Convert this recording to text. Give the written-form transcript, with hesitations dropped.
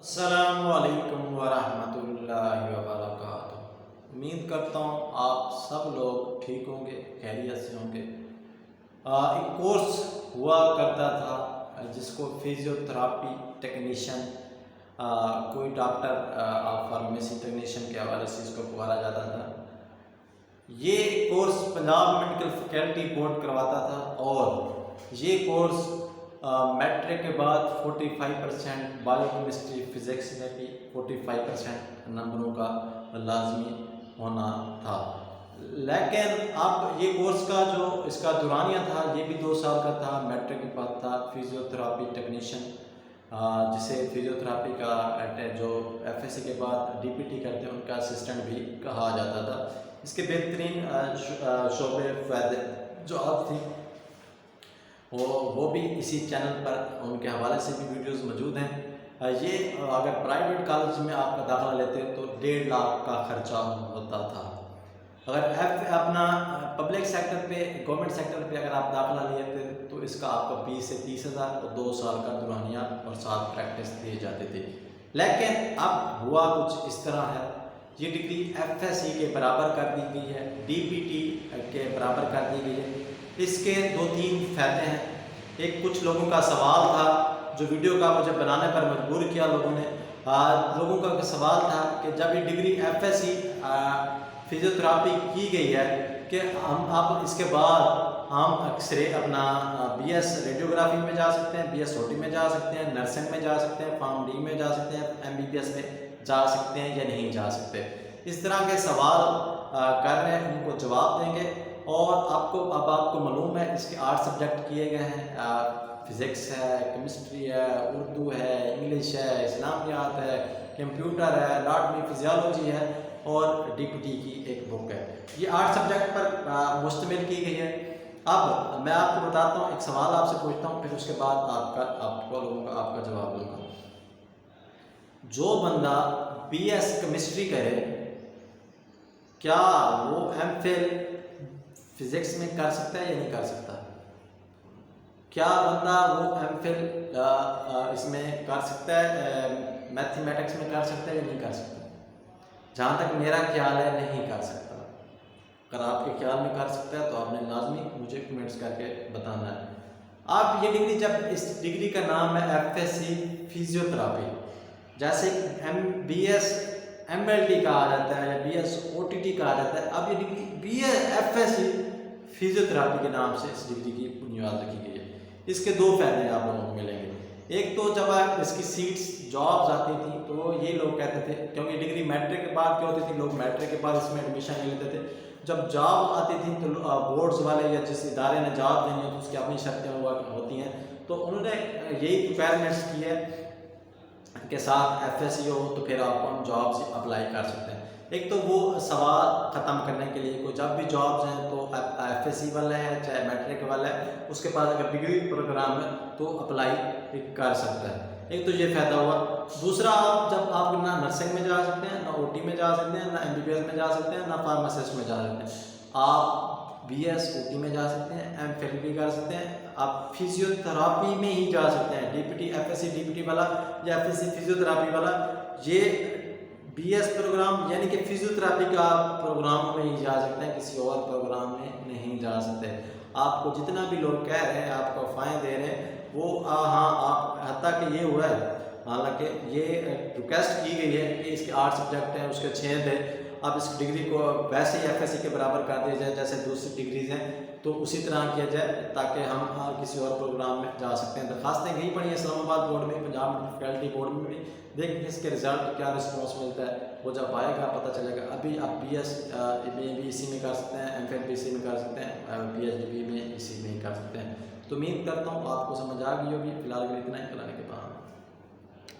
अस्सलामुअलैकुम वरहमतुल्लाहि वबरकातुहू। उम्मीद करता हूँ आप सब लोग ठीक होंगे, खैरियत से होंगे। एक कोर्स हुआ करता था जिसको फिजियोथेरापी टेक्नीशियन, कोई डॉक्टर फार्मेसी टेक्नीशियन के हवाले से इसको पुकारा जाता था। ये course Punjab medical faculty board करवाता था और ये कोर्स मैट्रिक के बाद 45% बायोकेमिस्ट्री फिज़िक्स में भी 45% नंबरों का लाजमी होना था। लेकिन अब ये कोर्स का जो इसका दुरानिया था ये भी 2 साल का था। मैट्रिक के बाद था फिजियोथेरापी टेक्नीशियन, जिसे फिजियोथेरापी का जो एफएससी के बाद डीपीटी करते हैं उनका असिस्टेंट भी कहा जाता था। इसके बेहतरीन शोबे फ़ायदे जो आप थी वो भी इसी चैनल पर उनके हवाले से भी वीडियोस मौजूद हैं। ये अगर प्राइवेट कॉलेज में आपका दाखिला लेते तो 1.5 लाख का खर्चा होता था। अगर अपना पब्लिक सेक्टर पे, गवर्नमेंट सेक्टर पे अगर आप दाखिला लिए थे तो इसका आपको 20 से 30 हज़ार और 2 साल का दुरानिया और साथ प्रैक्टिस दिए जाते थे। लेकिन अब हुआ कुछ इस तरह है, ये डिग्री एफएससी के बराबर कर दी गई है, डीपीटी के बराबर कर दी गई है। इसके 2-3 फ़ायदे हैं। एक कुछ लोगों का सवाल था जो वीडियो का मुझे बनाने पर मजबूर किया लोगों ने। लोगों का सवाल था कि जब ये डिग्री एफएससी फिजियोथेरापी की गई है कि हम अब इसके बाद हम एक्सरे अपना बीएस रेडियोग्राफी में जा सकते हैं, बीएस ओटी में जा सकते हैं, नर्सिंग में जा सकते हैं, फार्म डी में जा सकते हैं, एमबीबीएस में जा सकते हैं या नहीं जा सकते। इस तरह के सवाल कर रहे हैं, उनको जवाब देंगे। और अब आपको मालूम है इसके 8 सब्जेक्ट किए गए हैं। फिज़िक्स है, केमिस्ट्री है, उर्दू है, इंग्लिश है, इस्लामियात है, कंप्यूटर है, एनाटॉमी, फिजियोलॉजी है और डीपीटी की एक बुक है। ये 8 सब्जेक्ट पर मुश्तमिल की गई है। अब मैं आपको बताता हूँ, एक सवाल आपसे पूछता हूँ, फिर उसके बाद आपका जवाब दूँगा। जो बंदा बीएस केमिस्ट्री करे, क्या वो एमफिल फिज़िक्स में कर सकता है या नहीं कर सकता? क्या बंदा वो एमफिल इसमें कर सकता है, मैथमेटिक्स में कर सकता है या नहीं कर सकता? जहाँ तक मेरा ख्याल है नहीं कर सकता। अगर आपके ख्याल में कर सकता है तो आपने लाजमी मुझे कमेंट्स करके बताना है। अब ये डिग्री, जब इस डिग्री का नाम है एफएससी फिजियोथेरापी, जैसे एमबीएस एमएलटी कहा जाता है या बीएस ओटीटी कहा जाता है, अब ये डिग्री बीएफएससी फिजियोथेरापी के नाम से इस डिग्री की बुनियाद रखी गई है। इसके 2 फायदे आप लोगों को मिलेंगे। एक तो जब आप इसकी सीट्स जॉब्स आती थी तो ये लोग कहते थे, क्योंकि डिग्री मैट्रिक के बाद क्या होती थी, लोग मैट्रिक के बाद इसमें एडमिशन ले लेते थे। जब जॉब आती थी तो बोर्ड्स वाले या जिस इदारे ने जॉब देनी हो तो उसकी अपनी शर्तें होती हैं, तो उन्होंने यही रिक्वायरमेंट्स की है के साथ एफएससी हो तो फिर आपको हम जॉब से अप्लाई कर सकते हैं। एक तो वो सवाल ख़त्म करने के लिए कोई जब भी जॉब्स हैं तो एफएससी वाला है चाहे मैट्रिक वाला है, उसके पास अगर डिग्री प्रोग्राम है तो अप्लाई कर सकता है। एक तो ये फ़ायदा हुआ। दूसरा, आप ना नर्सिंग में जा सकते हैं, ना ओटी में जा सकते हैं, ना एमबीबीएस में जा सकते हैं, ना फार्मासिस्ट में जा सकते हैं। आप बीएस ओटी में जा सकते हैं, एमफिल भी कर सकते हैं, आप फिजियोथेरापी में ही जा सकते हैं। डीपीटी एफएससी डीपीटी वाला या एफएससी फिजियोथेरापी वाला, ये बीएस प्रोग्राम यानी कि फिजियोथेरापी का प्रोग्राम में ही जा सकते हैं, किसी और प्रोग्राम में नहीं जा सकते। आपको जितना भी लोग कह रहे हैं, आपको अफवाहें दे रहे हैं, वो हाँ आप हत्ता कि ये हुआ है, हालांकि ये रिक्वेस्ट की गई है कि इसके 8 सब्जेक्ट हैं, उसके 6 थे। अब इस डिग्री को वैसे ही एफएससी के बराबर कर दिया जाए जैसे दूसरी डिग्रीज हैं, तो उसी तरह किया जाए ताकि हम किसी और प्रोग्राम में जा सकते हैं। दरखास्तें गई पड़ी हैं इस्लामाबाद बोर्ड में, पंजाब फैकल्टी बोर्ड में भी। देखें इसके रिजल्ट क्या रिस्पॉन्स मिलता है, वो जब आएगा पता चलेगा। अभी आप बीएस में भी इसी में कर सकते हैं, एमफिल भी इसी में कर सकते हैं, पीएचडी में इसी में कर सकते हैं। तो उम्मीद करता हूँ आपको समझ आ गई होगी। फिलहाल इतना ही, कराने के बाद